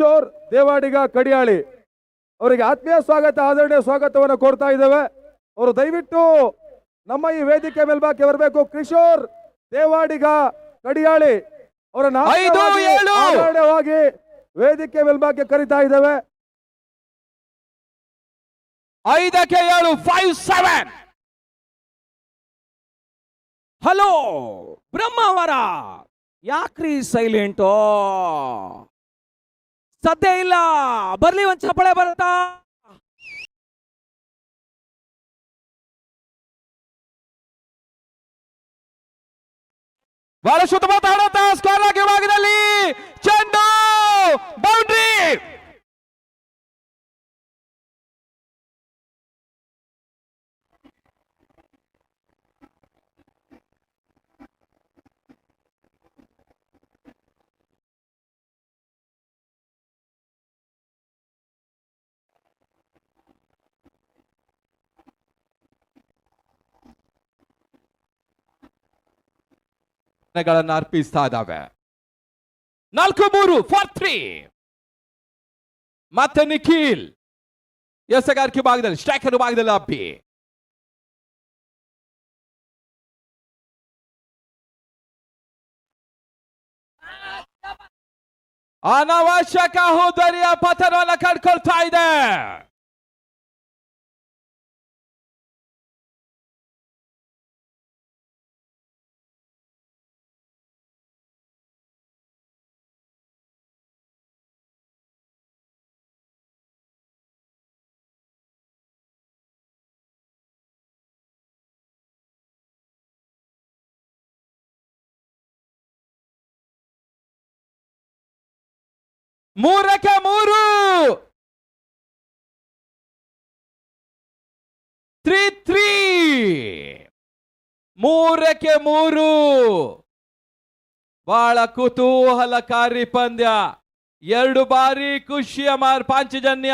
ಕಿಶೋರ್ ದೇವಾಡಿಗ ಕಡಿಯಾಳಿ ಅವರಿಗೆ ಆತ್ಮೀಯ ಸ್ವಾಗತ ಆದರಣೀಯ ಸ್ವಾಗತವನ್ನು ಕೋರ್ತಾ ಇದ್ದೇವೆ. ಅವರು ದಯವಿಟ್ಟು ನಮ್ಮ ಈ ವೇದಿಕೆ ಮೇಲ್ಭಾಗಕ್ಕೆ ಬರಬೇಕು. ಕಿಶೋರ್ ದೇವಾಡಿಗ ಕಡಿಯಾಳಿ ಅವರನ್ನು ಆದರಣೀಯವಾಗಿ ವೇದಿಕೆ ಮೇಲ್ಭಾಗಕ್ಕೆ ಕರೀತಾ ಇದ್ದೇವೆ. 5-7 5-7. ಹಲೋ ಬ್ರಹ್ಮಾವರ, ಯಾಕ್ರಿ ಸೈಲೆಂಟು? ಸದ್ಯ ಇಲ್ಲ, ಬರ್ಲಿ ಒಂದ್ ಚಪ್ಪಳೆ ಬರುತ್ತಾ? ಬಹಳ ಶುದ್ಧ ಮಾತಾಡುತ್ತಾ ಸ್ಕೋರ್ ಆಗಿ ಭಾಗದಲ್ಲಿ ಚೆಂಡು ಬೌಂಡ್ರಿ. ಗಳನ್ನ ಅರ್ಪಿಸ್ತಾ ಇದ್ದಾವೆ. 4-3 ಫಾರ್ 3. ಮತ್ತೆ ನಿಖಿಲ್ ಎಸೆಗಾರಿಕೆ ಭಾಗದಲ್ಲಿ, ಸ್ಟ್ರೈಕರ್ ಭಾಗದಲ್ಲಿ ಅಬ್ಬಿ. ಅನಾವಶ್ಯಕ ಹೋದರಿಯ ಪತನವನ್ನು ಕಂಡುಕೊಳ್ತಾ ಇದೆ. ಮೂರಕ್ಕೆ 3 ಮೂರಕ್ಕೆ 3. ಬಹಳ ಕುತೂಹಲಕಾರಿ ಪಂದ್ಯ. 2 ಬಾರಿ ಖುಷಿಯ ಪಾಂಚಜನ್ಯ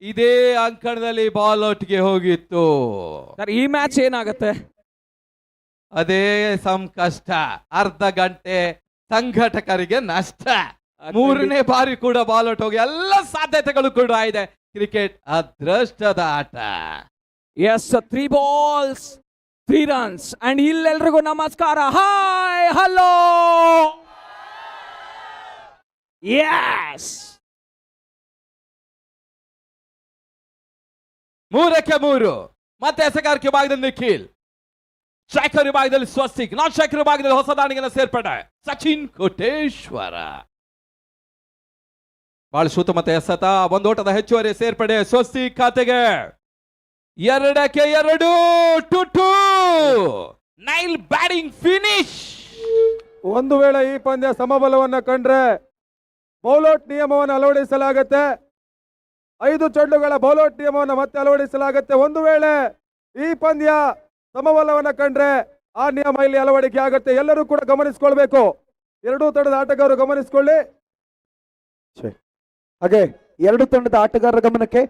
ಇದೇ ಅಂಕಣದಲ್ಲಿ ಬಾಲ್ ಔಟ್ಗೆ ಹೋಗಿತ್ತು. ಸರ್, ಈ ಮ್ಯಾಚ್ ಏನಾಗುತ್ತೆ? ಅದೇ ಸಂಕಷ್ಟ. ಅರ್ಧ ಗಂಟೆ ಸಂಘಟಕರಿಗೆ ನಷ್ಟ. 3ನೇ ಬಾರಿ ಕೂಡ ಬಾಲ್ ಔಟ್ ಹೋಗಿ ಎಲ್ಲ ಸಾಧ್ಯತೆಗಳು ಕೂಡ ಇದೆ. ಕ್ರಿಕೆಟ್ ಅದೃಷ್ಟದ ಆಟ. Yes, 3 balls 3 runs. ಅಂಡ್ ಇಲ್ಲೆಲ್ರಿಗೂ ನಮಸ್ಕಾರ, ಹಾಯ್, ಹಲೋ, ಎಸ್. 3ಕ್ಕೆ 3. ಮತ್ತೆ ಎಸೆಗಾರಿಕೆ ಭಾಗದಲ್ಲಿ ನಿಖಿಲ್, ಸ್ಟ್ರೈಕರ್ ವಿಭಾಗದಲ್ಲಿ ಸ್ವಸ್ತಿಕ್, ನಾನ್ ಸ್ಟ್ರೈಕರ್ ವಿಭಾಗದಲ್ಲಿ ಹೊಸ ದಾಣಿಗೆನ ಸೇರ್ಪಡೆ ಸಚಿನ್ ಕೋಟೇಶ್ವರ. ಬಹಳ ಸುತ್ತಮುತ್ತ ಎಸೆತ, ಒಂದು ಓಟದ ಹೆಚ್ಚುವರಿ ಸೇರ್ಪಡೆ ಸ್ವಸ್ತಿಕ್ ಖಾತೆಗೆ. 2ಕ್ಕೆ 2 2. Nile batting finish. ಒಂದು ವೇಳೆ ಈ ಪಂದ್ಯ ಸಮಬಲವನ್ನು ಕಂಡ್ರೆ ಬೌಲೌಟ್ ನಿಯಮವನ್ನು ಅಳವಡಿಸಲಾಗುತ್ತೆ. 5 ಚೆಂಡುಗಳ ಬೌಲೌಟ್ ನಿಯಮವನ್ನು ಮತ್ತೆ ಅಳವಡಿಸಲಾಗುತ್ತೆ. ಒಂದು ವೇಳೆ ಈ ಪಂದ್ಯ ಸಮಬಲವನ್ನು ಕಂಡ್ರೆ ಆ ನಿಯಮ ಇಲ್ಲಿ ಅಳವಡಿಕೆ ಆಗುತ್ತೆ. ಎಲ್ಲರೂ ಕೂಡ ಗಮನಿಸಿಕೊಳ್ಬೇಕು. ಎರಡೂ ತಂಡದ ಆಟಗಾರರು ಗಮನಿಸಿಕೊಳ್ಳಿ. ಹಾಗೆ 2 ತಂಡದ ಆಟಗಾರರ ಗಮನಕ್ಕೆ,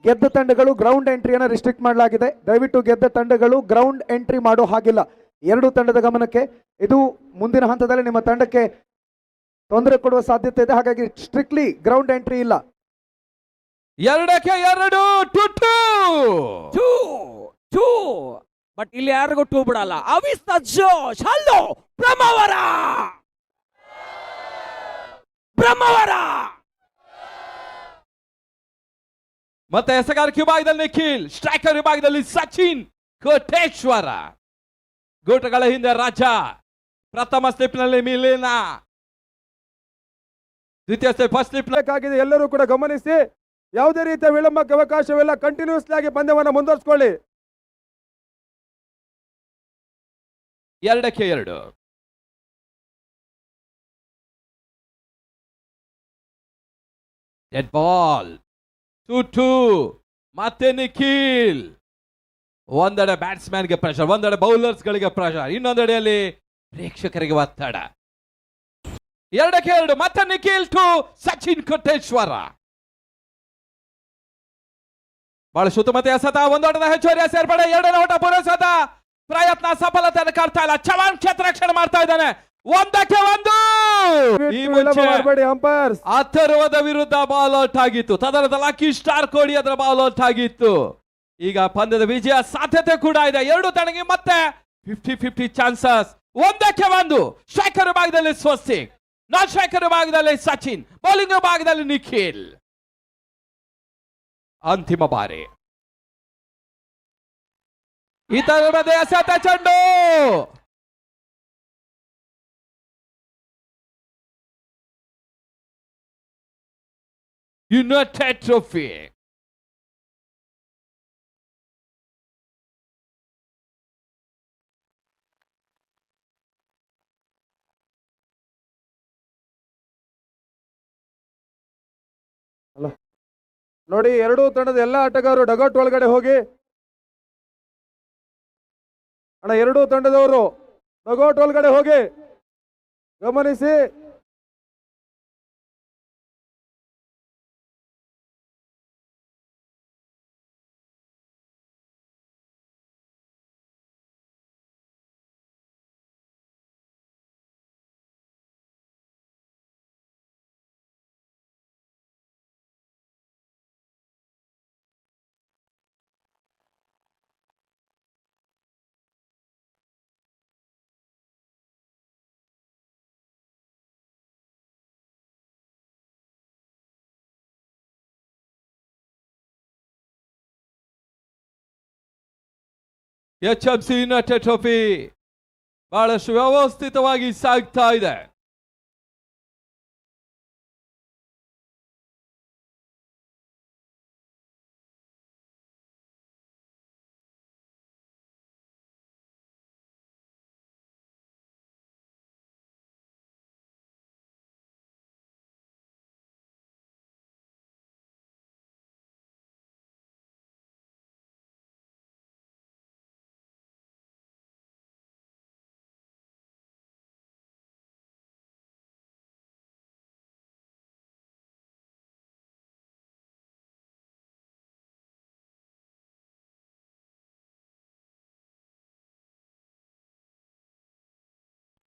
ಗೆದ್ದ ತಂಡಗಳು ಗ್ರೌಂಡ್ ಎಂಟ್ರಿಯನ್ನು ರಿಸ್ಟ್ರಿಕ್ಟ್ ಮಾಡಲಾಗಿದೆ. ದಯವಿಟ್ಟು ಗೆದ್ದ ತಂಡಗಳು ಗ್ರೌಂಡ್ ಎಂಟ್ರಿ ಮಾಡೋ ಹಾಗಿಲ್ಲ. 2 ತಂಡದ ಗಮನಕ್ಕೆ. ಇದು ಮುಂದಿನ ಹಂತದಲ್ಲಿ ನಿಮ್ಮ ತಂಡಕ್ಕೆ ತೊಂದರೆ ಕೊಡುವ ಸಾಧ್ಯತೆ ಇದೆ. ಹಾಗಾಗಿ ಸ್ಟ್ರಿಕ್ಟ್ಲಿ ಗ್ರೌಂಡ್ ಎಂಟ್ರಿ ಇಲ್ಲ. 2ಕ್ಕೆ 2 2 ಬಟ್ ಇಲ್ಲಿ ಯಾರಿಗೂ 2 ಬಿಡಲ್ಲ. ಅವಿಸ್ತ ಜೋಶ್. ಹಲೋ ಬ್ರಹ್ಮಾವರ, ಬ್ರಹ್ಮಾವರ. ಮತ್ತೆ ಎಸೆಗಾರಿಕೆ ವಿಭಾಗದಲ್ಲಿ ನಿಖಿಲ್, ಸ್ಟ್ರೈಕರ್ ವಿಭಾಗದಲ್ಲಿ ಸಚಿನ್ ಕೋಟೇಶ್ವರ. ಗೋಟಗಳ ಹಿಂದೆ ರಾಜ, ಪ್ರಥಮ ಸ್ಲಿಪ್ನಲ್ಲಿ ಮಿಲಿನ, ದ್ವಿತೀಯ ಸ್ಲಿಪ್, ಫಸ್ಟ್ ಸ್ಲಿಪ್ ಬೇಕಾಗಿದೆ. ಎಲ್ಲರೂ ಕೂಡ ಗಮನಿಸಿ, ಯಾವುದೇ ರೀತಿಯ ವಿಳಂಬಕ್ಕೆ ಅವಕಾಶವಿಲ್ಲ. ಕಂಟಿನ್ಯೂಸ್ಲಿ ಆಗಿ ಪಂದ್ಯವನ್ನು ಮುಂದುವರಿಸಿಕೊಳ್ಳಿ. 2ಕ್ಕೆ 2. Dead ball 2-2. ಮತ್ತೆ ನಿಖಿಲ್. ಒಂದೆಡೆ ಬ್ಯಾಟ್ಸ್ಮನ್ಗೆ ಪ್ರೆಷರ್, ಒಂದೆಡೆ ಬೌಲರ್ಸ್ ಗಳಿಗೆ ಪ್ರೆಷರ್, ಇನ್ನೊಂದೆಡೆಯಲ್ಲಿ ಪ್ರೇಕ್ಷಕರಿಗೆ ಒತ್ತಡ. 2ಕ್ಕೆ 2. ಮತ್ತೆ ನಿಖಿಲ್ ಟು ಸಚಿನ್ ಕೋಟೇಶ್ವರ. ಬಹಳ ಸುತ್ತಮುತ್ತ ಎಸೆತ, ಒಂದೋಟದ ಹೆಚ್ಚುವರಿಯ ಸೇರ್ಪಡೆ, 2ನೇ ಓಟ ಪೂರೈಸದ ಪ್ರಯತ್ನ ಸಫಲತೆಯನ್ನು ಕಾಡ್ತಾ ಇಲ್ಲ. ಚವಾಣ್ ಕ್ಷೇತ್ರ ರಕ್ಷಣೆ ಮಾಡ್ತಾ ಇದ್ದಾನೆ. 1ಕ್ಕೆ 1. ಈ ಮುಂಚೆ ಮಾಡಬೇಡಿ ಅಂಪೈರ್ಸ್. ಅಥರ್ವದ ವಿರುದ್ಧ ಬಾಲ್ ಔಟ್ ಆಗಿತ್ತು, ತದನಂತರ ಲಕ್ಕಿ ಸ್ಟಾರ್ ಕೋಡಿ ಅದರ ಬಾಲ್ ಔಟ್ ಆಗಿತ್ತು. ಈಗ ಪಂದ್ಯದ ವಿಜಯ ಸಾಧ್ಯತೆ ಕೂಡ ಇದೆ. ಎರಡು ತಂಡಕ್ಕೆ ಮತ್ತೆ 50-50 ಚಾನ್ಸಸ್. ಒಂದಕ್ಕೆ ಒಂದು. ಸ್ಟ್ರೈಕರ್ ಭಾಗದಲ್ಲಿ ಸ್ವಸ್ತಿಕ್, ನಾನ್ ಸ್ಟ್ರೈಕರ್ ಭಾಗದಲ್ಲಿ ಸಚಿನ್, ಬೌಲಿಂಗ್ ಭಾಗದಲ್ಲಿ ನಿಖಿಲ್. ಅಂತಿಮ ಬಾರಿ ಇತರ ಮಧ್ಯೆ ಎಸೆತ ಚೆಂಡು. United trophy. ನೋಡಿ, ಎರಡೂ ತಂಡದ ಎಲ್ಲ ಆಟಗಾರರು ಡಗೌಟ್ ಒಳಗಡೆ ಹೋಗಿ. ಅಣ್ಣ, ಎರಡೂ ತಂಡದವರು ಡಗೌಟ್ ಒಳಗಡೆ ಹೋಗಿ ಗಮನಿಸಿ. HFC ಯುನೈಟೆಡ್ ಟ್ರೋಫಿ ಬಹಳಷ್ಟು ವ್ಯವಸ್ಥಿತವಾಗಿ ಸಾಗ್ತಾ ಇದೆ.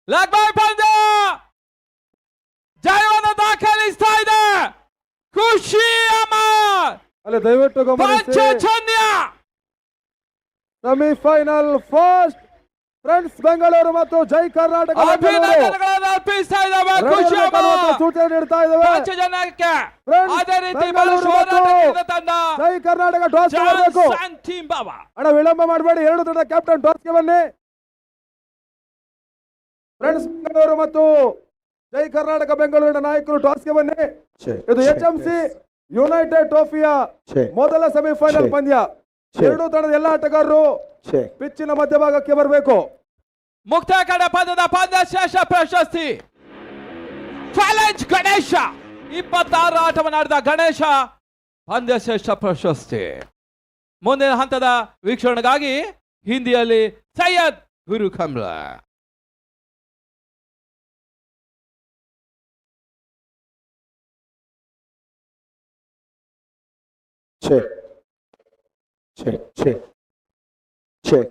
ಲೆಗ್ ಬೈ ಪಂದ್ಯ ಜಯವನ್ನು ದಾಖಲಿಸ್ತಾ ಇದೆ ಖುಷಿ ಅಮರ್. ಅಲ್ಲಿ ದಯವಿಟ್ಟು ಗಮನಿಸಿ. Panchajanya semifinal first friends Bengaluru ಮತ್ತು ಜೈ ಕರ್ನಾಟಕ ಅಭಿನಂದನೆಗಳನ್ನು ಅರ್ಪಿಸ್ತಾ ಇದ್ದಾವೆ. ಖುಷಿ ಅಮರ್ ಸೂಚನೆ ನೀಡ್ತಾ ಇದ್ದಾವೆ. ಪಂಚಜನ್ಯಕ್ಕೆ Friends, ಅದೇ ರೀತಿ ಬೆಂಗಳೂರು ಮತ್ತು ತಂಡ ಜೈ ಕರ್ನಾಟಕ ಟಾಸ್ ಮಾಡಬೇಕು. ಟೀಮ್ ಬಾಬಾ ಅಣ್ಣ, ವಿಳಂಬ ಮಾಡಬೇಡಿ. ಎರಡು ತಂಡ ಕ್ಯಾಪ್ಟನ್ ಟಾಸ್ಗೆ ಬನ್ನಿ. ಫ್ರೆಂಡ್ಸ್ ಬೆಂಗಳೂರು ಮತ್ತು ಜೈ ಕರ್ನಾಟಕ ಬೆಂಗಳೂರಿನ ನಾಯಕರು ಟಾಸ್ಗೆ ಬನ್ನಿ. ಇದು HMC ಯುನೈಟೆಡ್ ಟ್ರೋಫಿಯ ಮೊದಲ ಸೆಮಿಫೈನಲ್ ಪಂದ್ಯ. ಎರಡು ತಂಡದ ಎಲ್ಲ ಆಟಗಾರರು ಪಿಚ್ಚಿನ ಮಧ್ಯಭಾಗಕ್ಕೆ ಬರಬೇಕು. ಮುಕ್ತಾಯ ಕಂಡ ಪಂದ್ಯದ ಪಂದ್ಯಶ್ರೇಷ್ಠ ಪ್ರಶಸ್ತಿ ಚಾಲೆಂಜ್ ಗಣೇಶ 26 ಆಟವನ್ನು ಆಡಿದ ಗಣೇಶ ಪಂದ್ಯಶ್ರೇಷ್ಠ ಪ್ರಶಸ್ತಿ. ಮುಂದಿನ ಹಂತದ ವೀಕ್ಷಣೆಗಾಗಿ ಹಿಂದಿಯಲ್ಲಿ ಸೈಯದ್ ಗುರು ಕಮ್ರಾ. Check.